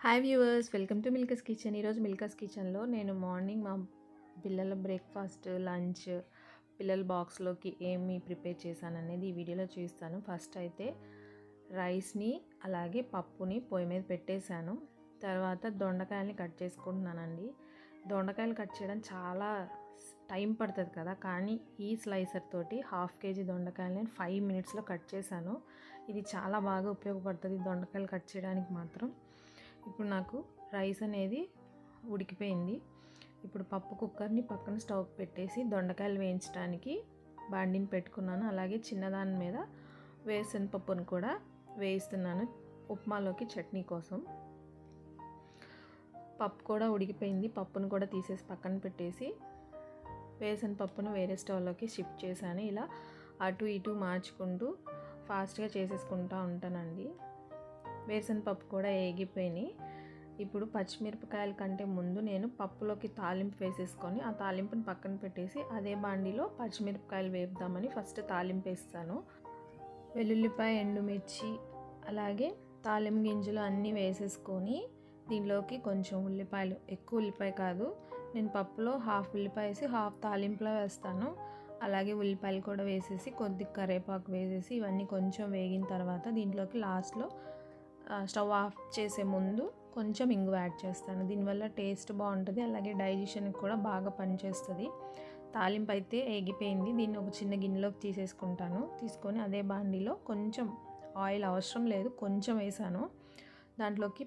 Hi viewers, welcome to Milka's kitchen. ఈరోజు మిల్కస్ కిచెన్లో నేను మార్నింగ్ మా పిల్లల బ్రేక్ఫాస్ట్, లంచ్, పిల్లల బాక్స్లోకి ఏమి ప్రిపేర్ చేశాను అనేది ఈ వీడియోలో చూస్తాను. ఫస్ట్ అయితే రైస్ని అలాగే పప్పుని పొయ్యి మీద పెట్టేశాను. తర్వాత దొండకాయలని కట్ చేసుకుంటున్నానండి. దొండకాయలు కట్ చేయడం చాలా టైం పడుతుంది కదా, కానీ ఈ స్లైసర్ తోటి 1/2 kg దొండకాయలు నేను 5 minutesలో కట్ చేశాను. ఇది చాలా బాగా ఉపయోగపడుతుంది దొండకాయలు కట్ చేయడానికి మాత్రం. ఇప్పుడు నాకు రైస్ అనేది ఉడికిపోయింది. ఇప్పుడు పప్పు కుక్కర్ని పక్కన స్టవ్ పెట్టేసి దొండకాయలు వేయించడానికి బాండిని పెట్టుకున్నాను. అలాగే చిన్నదాని మీద వేసిన పప్పును కూడా వేయిస్తున్నాను ఉప్మాలోకి చట్నీ కోసం. పప్పు కూడా ఉడికిపోయింది. పప్పును కూడా తీసేసి పక్కన పెట్టేసి వేసిన పప్పును వేరే స్టవ్లోకి షిఫ్ట్ చేశాను. ఇలా అటు ఇటు మార్చుకుంటూ ఫాస్ట్గా చేసేసుకుంటూ ఉంటానండి. వేసిన పప్పు కూడా ఏగిపోయినాయి. ఇప్పుడు పచ్చిమిరపకాయల కంటే ముందు నేను పప్పులోకి తాలింపు వేసేసుకొని ఆ తాలింపుని పక్కన పెట్టేసి అదే బాండిలో పచ్చిమిరపకాయలు వేపుదామని ఫస్ట్ తాలింపు వేస్తాను. వెల్లుల్లిపాయ, ఎండుమిర్చి, అలాగే తాలింపు గింజలు అన్నీ వేసేసుకొని దీనిలోకి కొంచెం ఉల్లిపాయలు, ఎక్కువ ఉల్లిపాయ కాదు, నేను పప్పులో 1/2 ఉల్లిపాయ వేసి 1/2 తాలింపులో వేస్తాను. అలాగే ఉల్లిపాయలు కూడా వేసేసి కొద్దిగా కరివేపాకు వేసేసి ఇవన్నీ కొంచెం వేగిన తర్వాత దీంట్లోకి లాస్ట్లో స్టవ్ ఆఫ్ చేసే ముందు కొంచెం ఇంగువ యాడ్ చేస్తాను. దీనివల్ల టేస్ట్ బాగుంటుంది, అలాగే డైజెషన్కి కూడా బాగా పనిచేస్తుంది. తాలింపు అయితే ఏగిపోయింది. దీన్ని ఒక చిన్న గిన్నెలోకి తీసేసుకుంటాను. తీసుకొని అదే బాండిలో కొంచెం ఆయిల్, అవసరం లేదు, కొంచెం వేసాను. దాంట్లోకి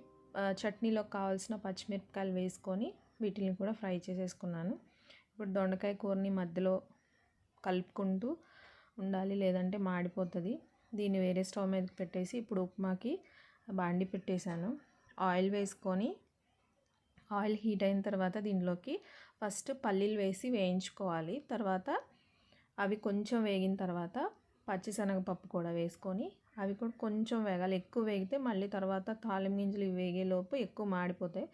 చట్నీలోకి కావాల్సిన పచ్చిమిరపకాయలు వేసుకొని వీటిని కూడా ఫ్రై చేసేసుకున్నాను. ఇప్పుడు దొండకాయ కూరని మధ్యలో కలుపుకుంటూ ఉండాలి, లేదంటే మాడిపోతుంది. దీన్ని వేరే స్టవ్ మీద పెట్టేసి ఇప్పుడు ఉప్మాకి బాండి పెట్టేశాను. ఆయిల్ వేసుకొని ఆయిల్ హీట్ అయిన తర్వాత దీనిలోకి ఫస్ట్ పల్లీలు వేసి వేయించుకోవాలి. తర్వాత అవి కొంచెం వేగిన తర్వాత పచ్చిశనగపప్పు కూడా వేసుకొని అవి కూడా కొంచెం వేగాలి. ఎక్కువ వేగితే మళ్ళీ తర్వాత తాలింపు గింజలు వేగేలోపు ఎక్కువ మాడిపోతాయి.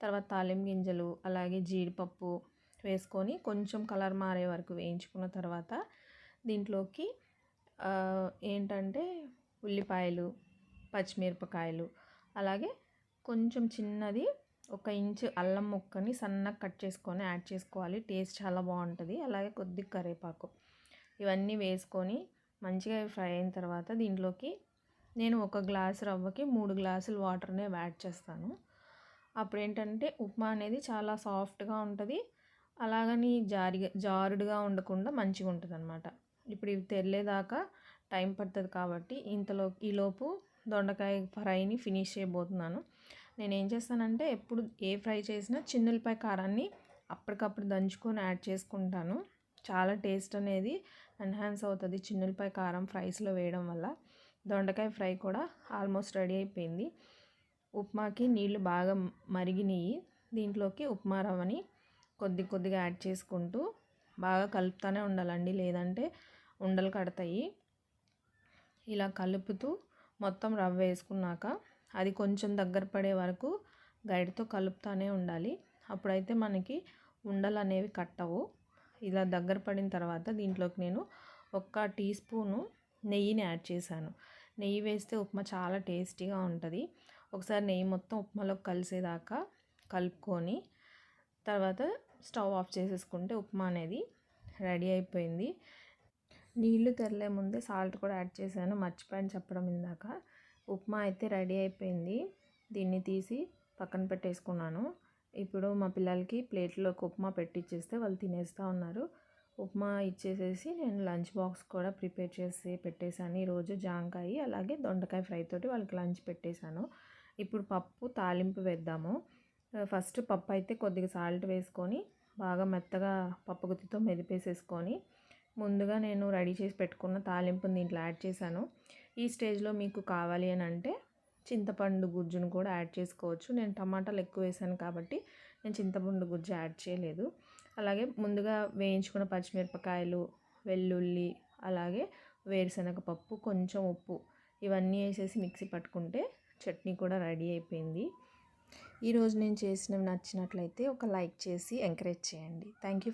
తర్వాత తాలింపు గింజలు అలాగే జీడిపప్పు వేసుకొని కొంచెం కలర్ మారే వరకు వేయించుకున్న తర్వాత దీంట్లోకి ఏంటంటే ఉల్లిపాయలు, పచ్చిమిరపకాయలు, అలాగే కొంచెం చిన్నది 1 ఇంచు అల్లం ముక్కని సన్నగా కట్ చేసుకొని యాడ్ చేసుకోవాలి. టేస్ట్ చాలా బాగుంటుంది. అలాగే కొద్దిగా కరివేపాకు, ఇవన్నీ వేసుకొని మంచిగా ఫ్రై అయిన తర్వాత దీంట్లోకి నేను 1 గ్లాసు రవ్వకి 3 గ్లాసులు వాటర్నే యాడ్ చేస్తాను. అప్పుడు ఏంటంటే ఉప్మా అనేది చాలా సాఫ్ట్గా ఉంటుంది, అలాగని జారుడుగా ఉండకుండా మంచిగా ఉంటుంది అన్నమాట. ఇప్పుడు ఇవి తెల్లేదాకా టైం పడుతుంది కాబట్టి ఈలోపు దొండకాయ ఫ్రైని ఫినిష్ చేయబోతున్నాను. నేను ఏం చేస్తానంటే ఎప్పుడు ఏ ఫ్రై చేసినా చిన్నులపాయ కారాన్ని అప్పటికప్పుడు దంచుకొని యాడ్ చేసుకుంటాను. చాలా టేస్ట్ అనేది ఎన్హాన్స్ అవుతుంది చిన్నులపాయ కారం ఫ్రైస్లో వేయడం వల్ల. దొండకాయ ఫ్రై కూడా ఆల్మోస్ట్ రెడీ అయిపోయింది. ఉప్మాకి నీళ్లు బాగా మరిగినాయి. దీంట్లోకి ఉప్మా రవ్వని కొద్దిగా యాడ్ చేసుకుంటూ బాగా కలుపుతూనే ఉండాలండి, లేదంటే ఉండలు కడతాయి. ఇలా కలుపుతూ మొత్తం రవ్వ వేసుకున్నాక అది కొంచెం దగ్గర పడే వరకు గరిటెతో కలుపుతూనే ఉండాలి. అప్పుడైతే మనకి ఉండలు అనేవి కట్టవు. ఇలా దగ్గర పడిన తర్వాత దీంట్లోకి నేను 1 టీ స్పూను నెయ్యిని యాడ్ చేశాను. నెయ్యి వేస్తే ఉప్మా చాలా టేస్టీగా ఉంటుంది. ఒకసారి నెయ్యి మొత్తం ఉప్మాలోకి కలిసేదాకా కలుపుకొని తర్వాత స్టవ్ ఆఫ్ చేసేసుకుంటే ఉప్మా అనేది రెడీ అయిపోయింది. నీళ్లు తెరలే ముందే సాల్ట్ కూడా యాడ్ చేశాను, మర్చిపోయాను చెప్పడం ఇందాక. ఉప్మా అయితే రెడీ అయిపోయింది. దీన్ని తీసి పక్కన పెట్టేసుకున్నాను. ఇప్పుడు మా పిల్లలకి ప్లేట్లోకి ఉప్మా పెట్టిచ్చేస్తే వాళ్ళు తినేస్తూ ఉన్నారు. ఉప్మా ఇచ్చేసేసి నేను లంచ్ బాక్స్ కూడా ప్రిపేర్ చేసి పెట్టేశాను. ఈరోజు జాంకాయ అలాగే దొండకాయ ఫ్రై తోటి వాళ్ళకి లంచ్ పెట్టేశాను. ఇప్పుడు పప్పు తాలింపు వేద్దాము. ఫస్ట్ పప్పు అయితే కొద్దిగా సాల్ట్ వేసుకొని బాగా మెత్తగా పప్పు గుత్తితో మెదిపేసేసుకొని ముందుగా నేను రెడీ చేసి పెట్టుకున్న తాలింపుని దీంట్లో యాడ్ చేశాను. ఈ స్టేజ్లో మీకు కావాలి అని అంటే చింతపండు గుజ్జును కూడా యాడ్ చేసుకోవచ్చు. నేను టమాటాలు ఎక్కువ వేసాను కాబట్టి నేను చింతపండు గుజ్జు యాడ్ చేయలేదు. అలాగే ముందుగా వేయించుకున్న పచ్చిమిరపకాయలు, వెల్లుల్లి, అలాగే వేరుశనగ పప్పు, కొంచెం ఉప్పు, ఇవన్నీ వేసేసి మిక్సీ పట్టుకుంటే చట్నీ కూడా రెడీ అయిపోయింది. ఈరోజు నేను చేసినవి నచ్చినట్లయితే ఒక లైక్ చేసి ఎంకరేజ్ చేయండి. Thank you.